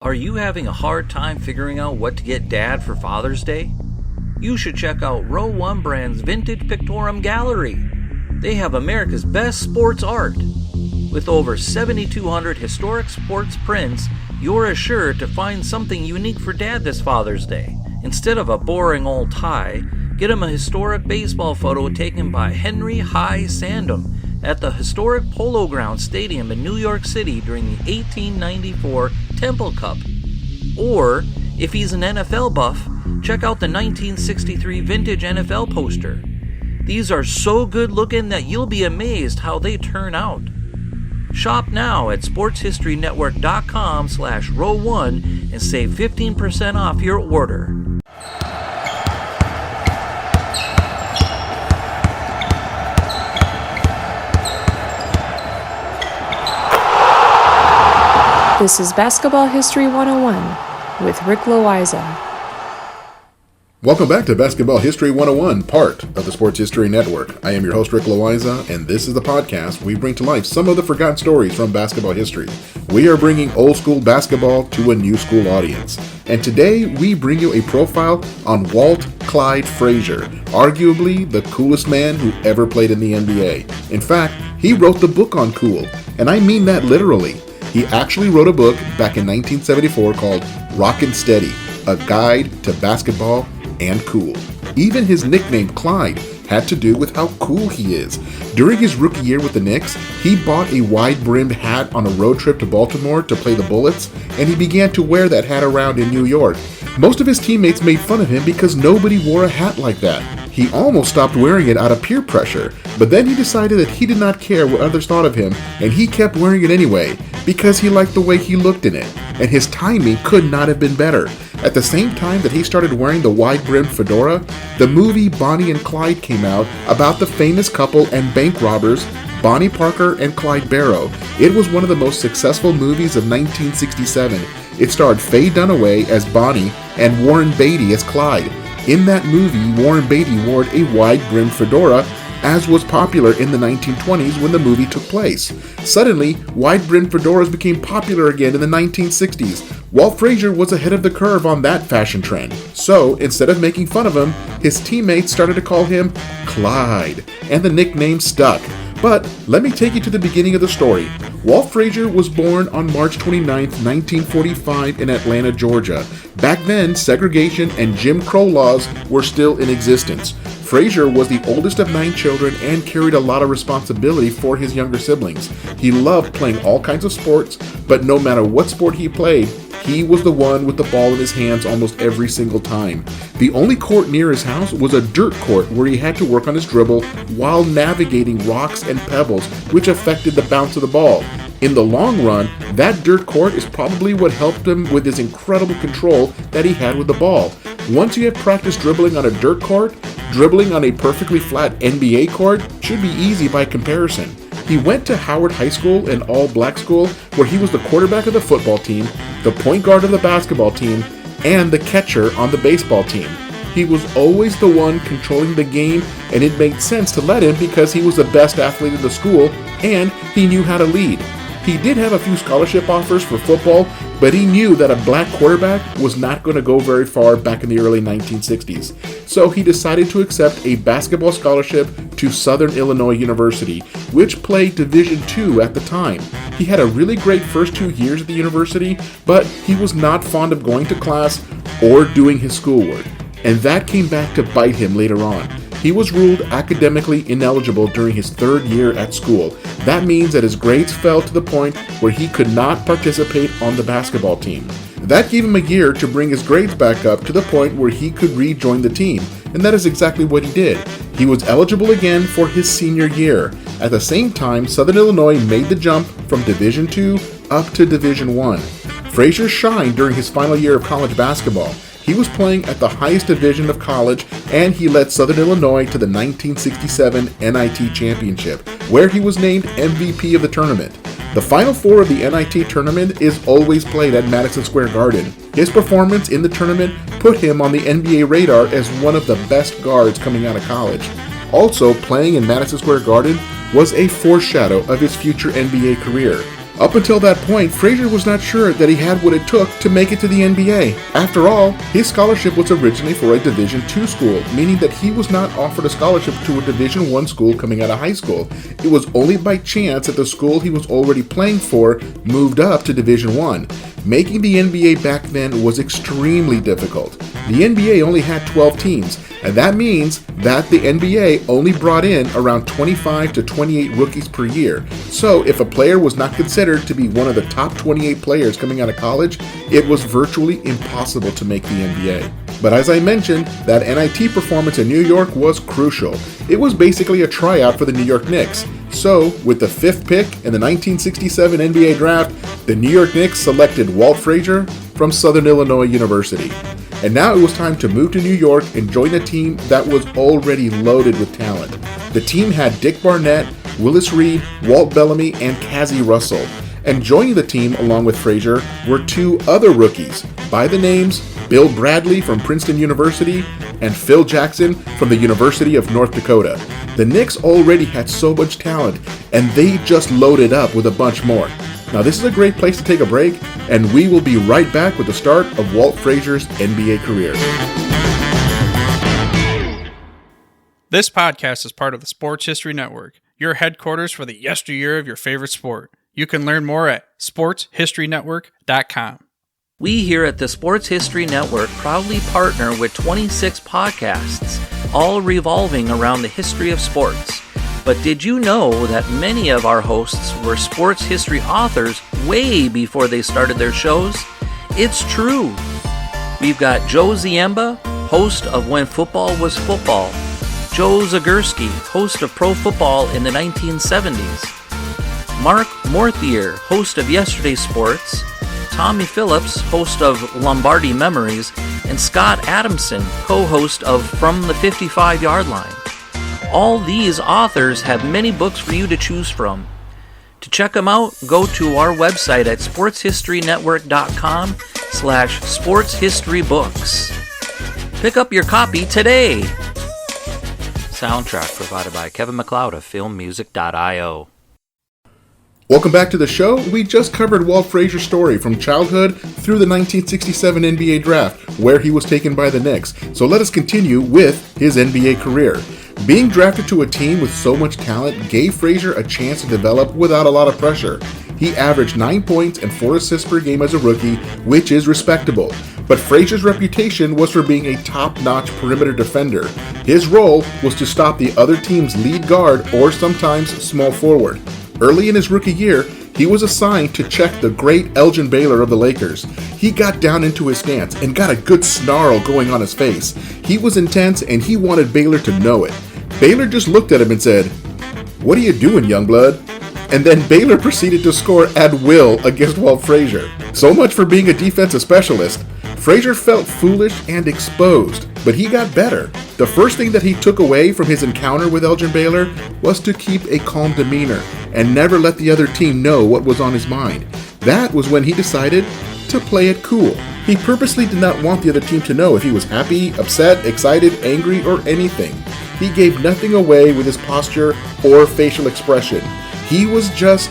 Are you having a hard time figuring out what to get Dad for Father's Day? You should check out Row 1 Brand's Vintage Pictorum Gallery. They have America's best sports art. With over 7,200 historic sports prints, you're assured to find something unique for Dad this Father's Day. Instead of a boring old tie, get him a historic baseball photo taken by Henry High Sandom at the historic Polo Grounds Stadium in New York City during the 1894 Temple Cup. Or, if he's an NFL buff, check out the 1963 vintage NFL poster. These are so good looking that you'll be amazed how they turn out. Shop now at sportshistorynetwork.com/row1 and save 15% off your order. This is Basketball History 101 with Loayza. Welcome back to Basketball History 101, part of the Sports History Network. I am your host, Loayza, and this is the podcast we bring to life some of the forgotten stories from basketball history. We are bringing old school basketball to a new school audience. And today we bring you a profile on Walt Clyde Frazier, arguably the coolest man who ever played in the NBA. In fact, he wrote the book on cool, and I mean that literally. He actually wrote a book back in 1974 called Rockin Steady, a guide to basketball and cool. Even his nickname Clyde had to do with how cool he is. During his rookie year with the Knicks, he bought a wide-brimmed hat on a road trip to Baltimore to play the Bullets, and he began to wear that hat around in New York. Most of his teammates made fun of him because nobody wore a hat like that. He almost stopped wearing it out of peer pressure, but then he decided that he did not care what others thought of him, and he kept wearing it anyway, because he liked the way he looked in it, and his timing could not have been better. At the same time that he started wearing the wide-brimmed fedora, the movie Bonnie and Clyde came out about the famous couple and bank robbers, Bonnie Parker and Clyde Barrow. It was one of the most successful movies of 1967. It starred Faye Dunaway as Bonnie and Warren Beatty as Clyde. In that movie, Warren Beatty wore a wide-brimmed fedora, as was popular in the 1920s when the movie took place. Suddenly, wide-brimmed fedoras became popular again in the 1960s. Walt Frazier was ahead of the curve on that fashion trend. So, instead of making fun of him, his teammates started to call him Clyde, and the nickname stuck. But let me take you to the beginning of the story. Walt Frazier was born on March 29, 1945 in Atlanta, Georgia. Back then, segregation and Jim Crow laws were still in existence. Frazier was the oldest of 9 children and carried a lot of responsibility for his younger siblings. He loved playing all kinds of sports, but no matter what sport he played, he was the one with the ball in his hands almost every single time. The only court near his house was a dirt court where he had to work on his dribble while navigating rocks and pebbles, which affected the bounce of the ball. In the long run, that dirt court is probably what helped him with his incredible control that he had with the ball. Once you have practiced dribbling on a dirt court, dribbling on a perfectly flat NBA court should be easy by comparison. He went to Howard High School, an all-black school, where he was the quarterback of the football team, the point guard of the basketball team, and the catcher on the baseball team. He was always the one controlling the game, and it made sense to let him because he was the best athlete in the school, and he knew how to lead. He did have a few scholarship offers for football, but he knew that a black quarterback was not going to go very far back in the early 1960s. So he decided to accept a basketball scholarship to Southern Illinois University, which played Division II at the time. He had a really great first 2 years at the university, but he was not fond of going to class or doing his schoolwork. And that came back to bite him later on. He was ruled academically ineligible during his 3rd year at school. That means that his grades fell to the point where he could not participate on the basketball team. That gave him a year to bring his grades back up to the point where he could rejoin the team, and that is exactly what he did. He was eligible again for his senior year. At the same time, Southern Illinois made the jump from Division II up to Division I. Frazier shined during his final year of college basketball. He was playing at the highest division of college, and he led Southern Illinois to the 1967 NIT Championship, where he was named MVP of the tournament. The Final Four of the NIT tournament is always played at Madison Square Garden. His performance in the tournament put him on the NBA radar as one of the best guards coming out of college. Also, playing in Madison Square Garden was a foreshadow of his future NBA career. Up until that point, Frazier was not sure that he had what it took to make it to the NBA. After all, his scholarship was originally for a Division II school, meaning that he was not offered a scholarship to a Division I school coming out of high school. It was only by chance that the school he was already playing for moved up to Division I. Making the NBA back then was extremely difficult. The NBA only had 12 teams, and that means that the NBA only brought in around 25 to 28 rookies per year. So if a player was not considered to be one of the top 28 players coming out of college, it was virtually impossible to make the NBA. But as I mentioned, that NIT performance in New York was crucial. It was basically a tryout for the New York Knicks. So, with the 5th pick in the 1967 NBA draft, the New York Knicks selected Walt Frazier from Southern Illinois University. And now it was time to move to New York and join a team that was already loaded with talent. The team had Dick Barnett, Willis Reed, Walt Bellamy, and Cazzie Russell. And joining the team along with Frazier were 2 other rookies by the names Bill Bradley from Princeton University and Phil Jackson from the University of North Dakota. The Knicks already had so much talent, and they just loaded up with a bunch more. Now this is a great place to take a break, and we will be right back with the start of Walt Frazier's NBA career. This podcast is part of the Sports History Network, your headquarters for the yesteryear of your favorite sport. You can learn more at sportshistorynetwork.com. We here at the Sports History Network proudly partner with 26 podcasts, all revolving around the history of sports. But did you know that many of our hosts were sports history authors way before they started their shows? It's true. We've got Joe Ziemba, host of When Football Was Football, Joe Zagurski, host of Pro Football in the 1970s, Mark Morthier, host of Yesterday Sports, Tommy Phillips, host of Lombardi Memories, and Scott Adamson, co-host of From the 55-Yard Line. All these authors have many books for you to choose from. To check them out, go to our website at sportshistorynetwork.com/sportshistorybooks. Pick up your copy today. Soundtrack provided by Kevin MacLeod of filmmusic.io. Welcome back to the show. We just covered Walt Frazier's story from childhood through the 1967 NBA draft, where he was taken by the Knicks. So let us continue with his NBA career. Being drafted to a team with so much talent gave Frazier a chance to develop without a lot of pressure. He averaged 9 points and 4 assists per game as a rookie, which is respectable. But Frazier's reputation was for being a top-notch perimeter defender. His role was to stop the other team's lead guard or sometimes small forward. Early in his rookie year, he was assigned to check the great Elgin Baylor of the Lakers. He got down into his stance and got a good snarl going on his face. He was intense and he wanted Baylor to know it. Baylor just looked at him and said, "What are you doing, young blood?" And then Baylor proceeded to score at will against Walt Frazier. So much for being a defensive specialist. Frazier felt foolish and exposed, but he got better. The first thing that he took away from his encounter with Elgin Baylor was to keep a calm demeanor and never let the other team know what was on his mind. That was when he decided to play it cool. He purposely did not want the other team to know if he was happy, upset, excited, angry, or anything. He gave nothing away with his posture or facial expression. He was just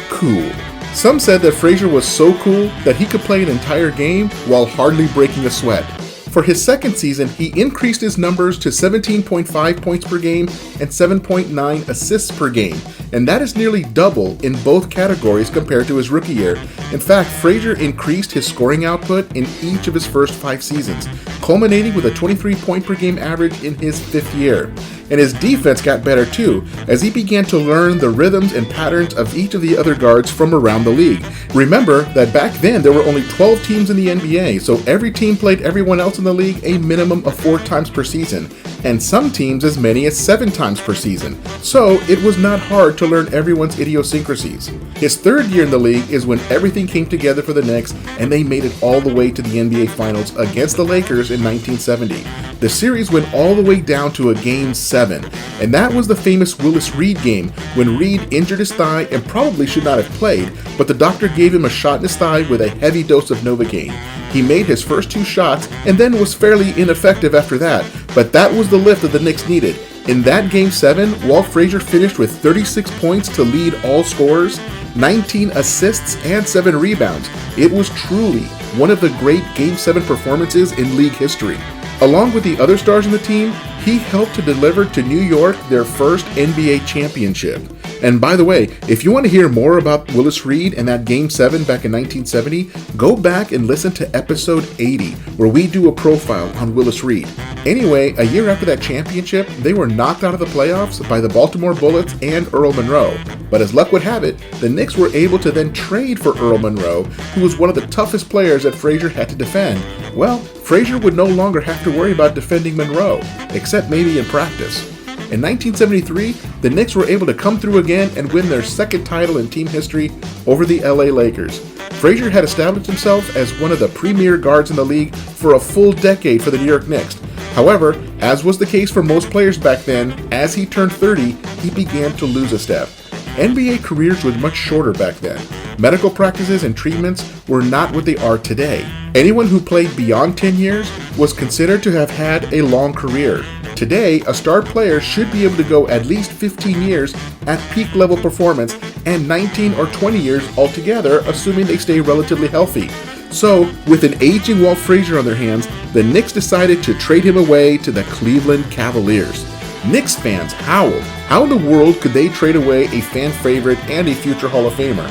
cool. Some said that Frazier was so cool that he could play an entire game while hardly breaking a sweat. For his second season, he increased his numbers to 17.5 points per game and 7.9 assists per game, and that is nearly double in both categories compared to his rookie year. In fact, Frazier increased his scoring output in each of his first 5 seasons, culminating with a 23-point per game average in his 5th year. And his defense got better too, as he began to learn the rhythms and patterns of each of the other guards from around the league. Remember that back then there were only 12 teams in the NBA, so every team played everyone else in the league a minimum of 4 times per season, and some teams as many as 7 times per season. So it was not hard to learn everyone's idiosyncrasies. His 3rd year in the league is when everything came together for the Knicks, and they made it all the way to the NBA Finals against the Lakers in 1970. The series went all the way down to a Game 7, and that was the famous Willis Reed game when Reed injured his thigh and probably should not have played, but the doctor gave him a shot in his thigh with a heavy dose of Novocaine. He made his first 2 shots and then was fairly ineffective after that, but that was the lift that the Knicks needed. In that Game 7, Walt Frazier finished with 36 points to lead all scorers, 19 assists, and 7 rebounds. It was truly one of the great Game 7 performances in league history. Along with the other stars on the team, he helped to deliver to New York their first NBA championship. And by the way, if you want to hear more about Willis Reed and that Game 7 back in 1970, go back and listen to episode 80, where we do a profile on Willis Reed. Anyway, a year after that championship, they were knocked out of the playoffs by the Baltimore Bullets and Earl Monroe. But as luck would have it, the Knicks were able to then trade for Earl Monroe, who was one of the toughest players that Frazier had to defend. Well, Frazier would no longer have to worry about defending Monroe, except maybe in practice. In 1973, the Knicks were able to come through again and win their second title in team history over the LA Lakers. Frazier had established himself as one of the premier guards in the league for a full decade for the New York Knicks. However, as was the case for most players back then, as he turned 30, he began to lose a step. NBA careers were much shorter back then. Medical practices and treatments were not what they are today. Anyone who played beyond 10 years was considered to have had a long career. Today, a star player should be able to go at least 15 years at peak level performance and 19 or 20 years altogether, assuming they stay relatively healthy. So, with an aging Walt Frazier on their hands, the Knicks decided to trade him away to the Cleveland Cavaliers. Knicks fans howled. How in the world could they trade away a fan favorite and a future Hall of Famer?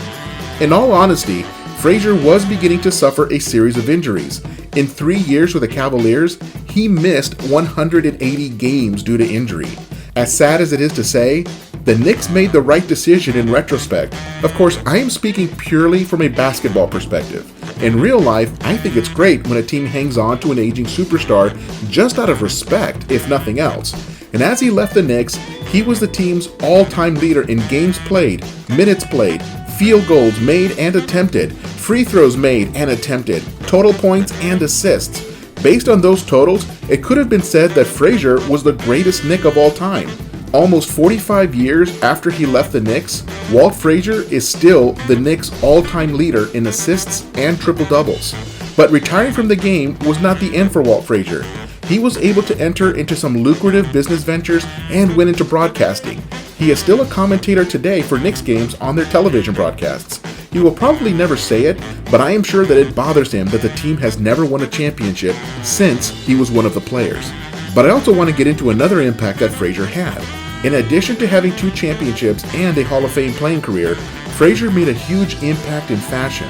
In all honesty, Frazier was beginning to suffer a series of injuries. In 3 years with the Cavaliers, he missed 180 games due to injury. As sad as it is to say, the Knicks made the right decision in retrospect. Of course, I am speaking purely from a basketball perspective. In real life, I think it's great when a team hangs on to an aging superstar just out of respect, if nothing else. And as he left the Knicks, he was the team's all-time leader in games played, minutes played, field goals made and attempted, free throws made and attempted, total points and assists. Based on those totals, it could have been said that Frazier was the greatest Knick of all time. Almost 45 years after he left the Knicks, Walt Frazier is still the Knicks' all-time leader in assists and triple-doubles. But retiring from the game was not the end for Walt Frazier. He was able to enter into some lucrative business ventures and went into broadcasting. He is still a commentator today for Knicks games on their television broadcasts. He will probably never say it, but I am sure that it bothers him that the team has never won a championship since he was one of the players. But I also want to get into another impact that Frazier had. In addition to having 2 championships and a Hall of Fame playing career, Frazier made a huge impact in fashion.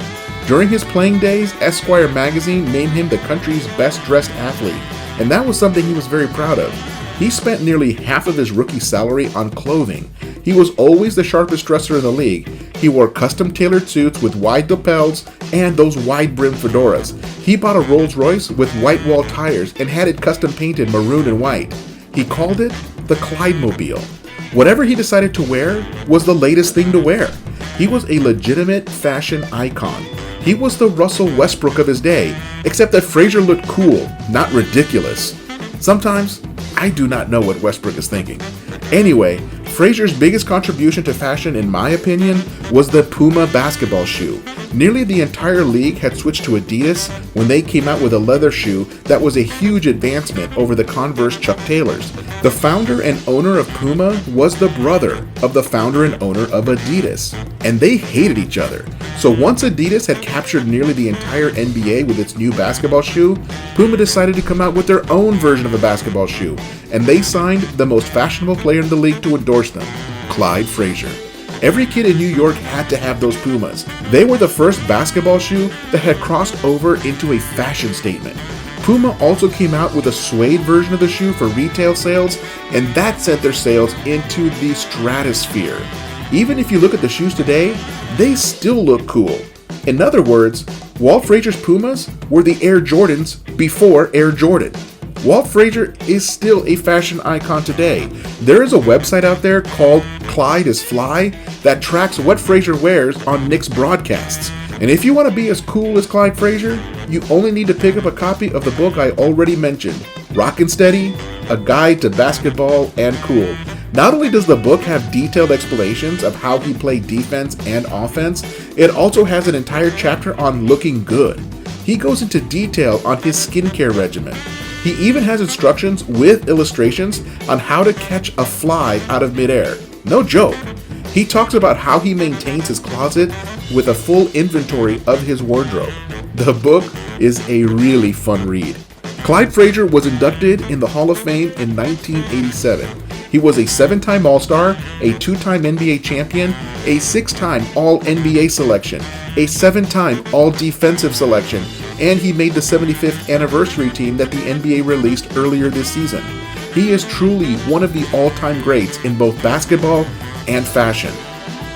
During his playing days, Esquire magazine named him the country's best-dressed athlete, and that was something he was very proud of. He spent nearly half of his rookie salary on clothing. He was always the sharpest dresser in the league. He wore custom-tailored suits with wide lapels and those wide-brimmed fedoras. He bought a Rolls Royce with white wall tires and had it custom painted maroon and white. He called it the Clyde Mobile. Whatever he decided to wear was the latest thing to wear. He was a legitimate fashion icon. He was the Russell Westbrook of his day, except that Frazier looked cool, not ridiculous. Sometimes, I do not know what Westbrook is thinking. Anyway, Frazier's biggest contribution to fashion, in my opinion, was the Puma basketball shoe. Nearly the entire league had switched to Adidas when they came out with a leather shoe that was a huge advancement over the Converse Chuck Taylors. The founder and owner of Puma was the brother of the founder and owner of Adidas, and they hated each other. So once Adidas had captured nearly the entire NBA with its new basketball shoe, Puma decided to come out with their own version of a basketball shoe, and they signed the most fashionable player in the league to endorse them, Clyde Frazier. Every kid in New York had to have those Pumas. They were the first basketball shoe that had crossed over into a fashion statement. Puma also came out with a suede version of the shoe for retail sales, and that sent their sales into the stratosphere. Even if you look at the shoes today, they still look cool. In other words, Walt Frazier's Pumas were the Air Jordans before Air Jordan. Walt Frazier is still a fashion icon today. There is a website out there called Clyde is Fly that tracks what Frazier wears on Knicks broadcasts. And if you want to be as cool as Clyde Frazier, you only need to pick up a copy of the book I already mentioned, Rockin Steady, A Guide to Basketball and Cool. Not only does the book have detailed explanations of how he played defense and offense, it also has an entire chapter on looking good. He goes into detail on his skincare regimen. He even has instructions with illustrations on how to catch a fly out of midair. No joke. He talks about how he maintains his closet with a full inventory of his wardrobe. The book is a really fun read. Clyde Frazier was inducted in the Hall of Fame in 1987. He was a 7-time All-Star, a 2-time NBA champion, a 6-time All-NBA selection, a 7-time All-Defensive selection, and he made the 75th anniversary team that the NBA released earlier this season. He is truly one of the all-time greats in both basketball and fashion.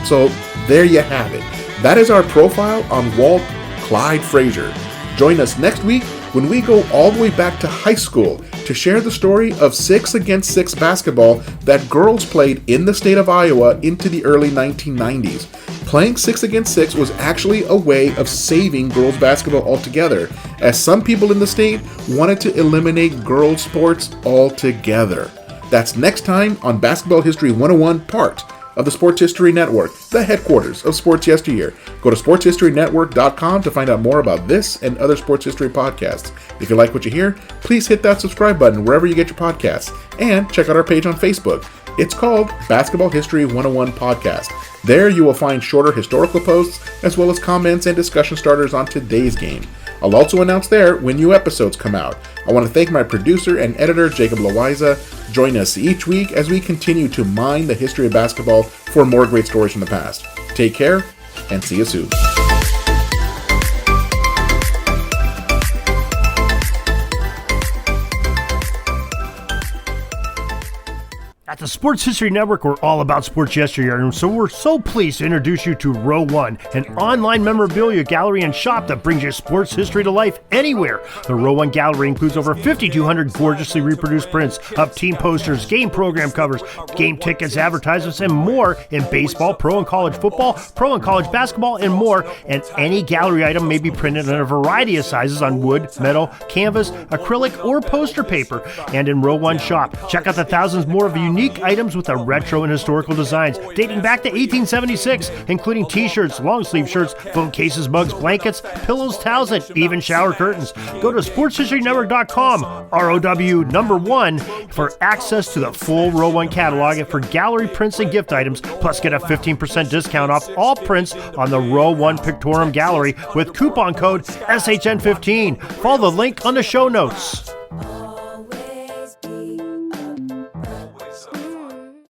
So there you have it. That is our profile on Walt Clyde Frazier. Join us next week when we go all the way back to high school to share the story of 6-against-6 basketball that girls played in the state of Iowa into the early 1990s. Playing 6-against-6 was actually a way of saving girls basketball altogether, as some people in the state wanted to eliminate girls sports altogether. That's next time on Basketball History 101, part of the Sports History Network, the headquarters of Sports Yesteryear. Go to sportshistorynetwork.com to find out more about this and other sports history podcasts. If you like what you hear, please hit that subscribe button wherever you get your podcasts, and check out our page on Facebook. It's called Basketball History 101 Podcast. There you will find shorter historical posts, as well as comments and discussion starters on today's game. I'll also announce there when new episodes come out. I want to thank my producer and editor, Jacob Loayza. Join us each week as we continue to mine the history of basketball for more great stories from the past. Take care, and see you soon. At the Sports History Network, we're all about sports yesteryear, and so we're so pleased to introduce you to Row One, an online memorabilia gallery and shop that brings your sports history to life anywhere. The Row One gallery includes over 5,200 gorgeously reproduced prints of team posters, game program covers, game tickets, advertisements, and more in baseball, pro and college football, pro and college basketball, and more. And any gallery item may be printed in a variety of sizes on wood, metal, canvas, acrylic, or poster paper. And in Row One shop, check out the thousands more of unique items with a retro and historical designs dating back to 1876, including t-shirts, long sleeve shirts, phone cases, mugs, blankets, pillows, towels, and even shower curtains. Go to sportshistorynetwork.com, ROW1, for access to the full Row One catalog and for gallery prints and gift items, plus get a 15% discount off all prints on the Row One Pictorium Gallery with coupon code SHN15. Follow the link on the show notes.